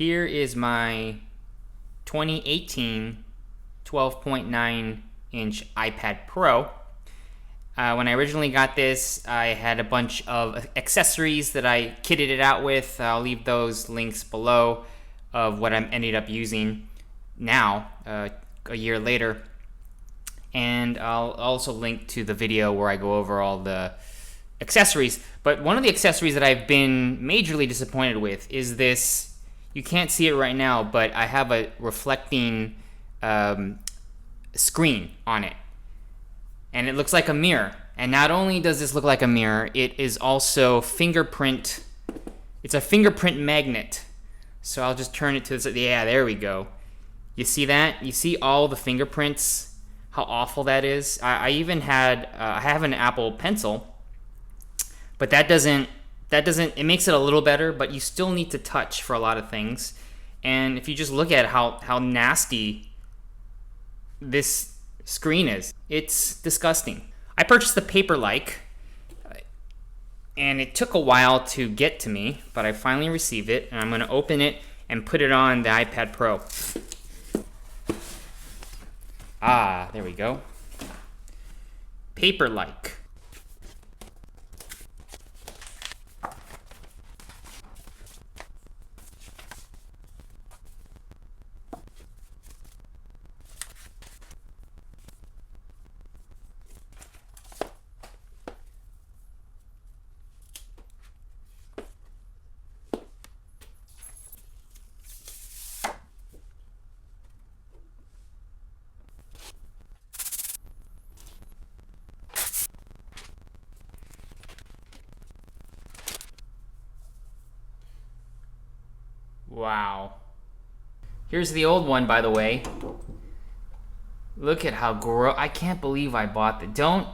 Here is my 2018 12.9 inch iPad Pro. When I originally got this, I had a bunch of accessories that I kitted it out with. I'll leave those links below of what I ended up using now, a year later. And I'll also link to the video where I go over all the accessories. But one of the accessories that I've been majorly disappointed with is this. You can't see it right now, but I have a reflecting screen on it. And it looks like a mirror. And not only does this look like a mirror, it is also fingerprint. It's a fingerprint magnet. So I'll just turn it to this. Yeah, there we go. You see that? You see all the fingerprints? How awful that is? I even had, I have an Apple Pencil, but that doesn't, it makes it a little better, but you still need to touch for a lot of things. And if you just look at how nasty this screen is, it's disgusting. I purchased the Paperlike, and it took a while to get to me, but I finally received it, and I'm going to open it and put it on the iPad Pro. Ah, there we go. Paperlike. Wow. Here's the old one, by the way. Look at how gross. I can't believe I bought it. Don't.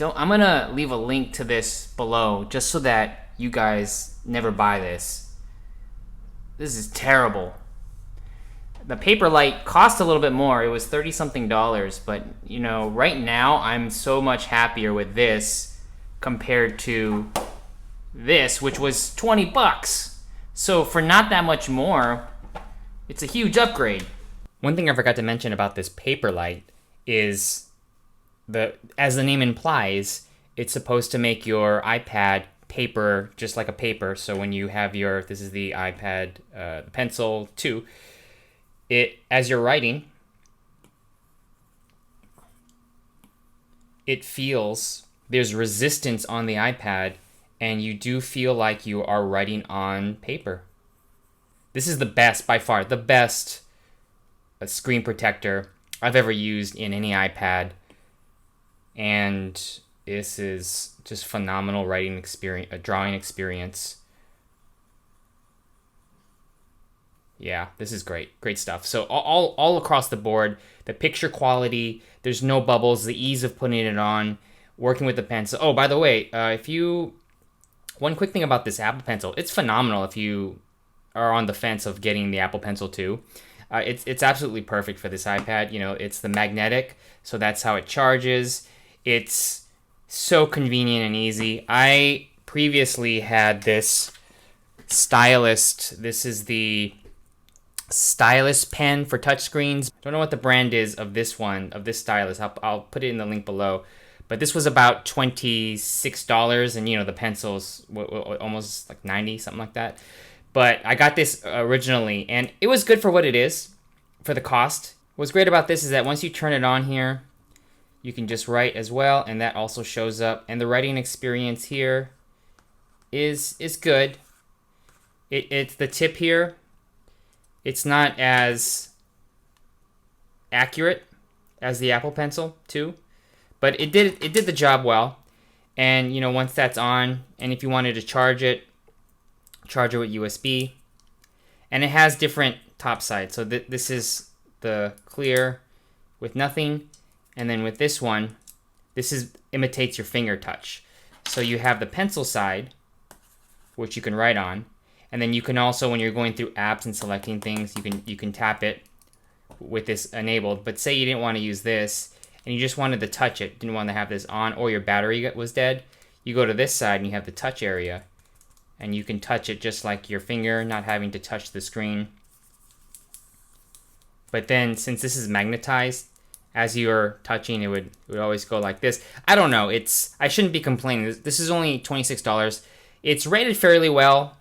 I'm gonna leave a link to this below just so that you guys never buy this. This is terrible. The Paperlike cost a little bit more. It was $30-something, but you know, right now I'm so much happier with this compared to this, which was 20 bucks. So for not that much more, it's a huge upgrade. One thing I forgot to mention about this Paperlike is, as the name implies, it's supposed to make your iPad paper just like a paper. So when you have this is the iPad Pencil 2, as you're writing, it feels there's resistance on the iPad, and you do feel like you are writing on paper. This is the best, by far, the best screen protector I've ever used in any iPad. And this is just phenomenal writing experience, a drawing experience. Yeah, this is great. Great stuff. So all across the board, the picture quality, there's no bubbles, the ease of putting it on, working with the pencil. Oh, by the way, one quick thing about this Apple Pencil, it's phenomenal if you are on the fence of getting the Apple Pencil 2. It's absolutely perfect for this iPad. You know, it's the magnetic, so that's how it charges. It's so convenient and easy. I previously had this stylus. This is the stylus pen for touchscreens. Don't know what the brand is of this one, of this stylus. I'll put it in the link below. But this was about $26, and you know, the pencil's almost like $90, something like that. But I got this originally, and it was good for what it is, for the cost. What's great about this is that once you turn it on here, you can just write as well, and that also shows up. And the writing experience here is good. It's the tip here. It's not as accurate as the Apple Pencil 2. But it did the job well. And you know, once that's on, and if you wanted to charge it with USB. And it has different top sides. So this is the clear with nothing. And then with this one, imitates your finger touch. So you have the pencil side, which you can write on. And then you can also, when you're going through apps and selecting things, you can tap it with this enabled. But say you didn't want to use this, and you just wanted to touch it, didn't want to have this on, or your battery was dead, you go to this side and you have the touch area, and you can touch it just like your finger, not having to touch the screen. But then since this is magnetized, as you're touching, it would always go like this. I don't know. I shouldn't be complaining. This is only $26. It's rated fairly well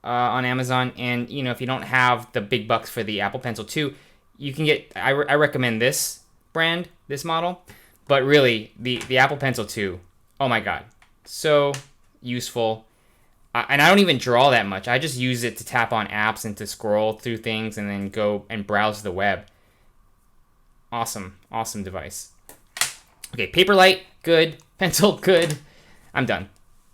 on Amazon, and you know, if you don't have the big bucks for the Apple Pencil 2, you can get. I recommend this brand, this model. But really, the Apple Pencil 2, oh my god, so useful. And I don't even draw that much. I just use it to tap on apps and to scroll through things and then go and browse the web. Awesome device. Okay, Paperlike, good. Pencil, good. I'm done.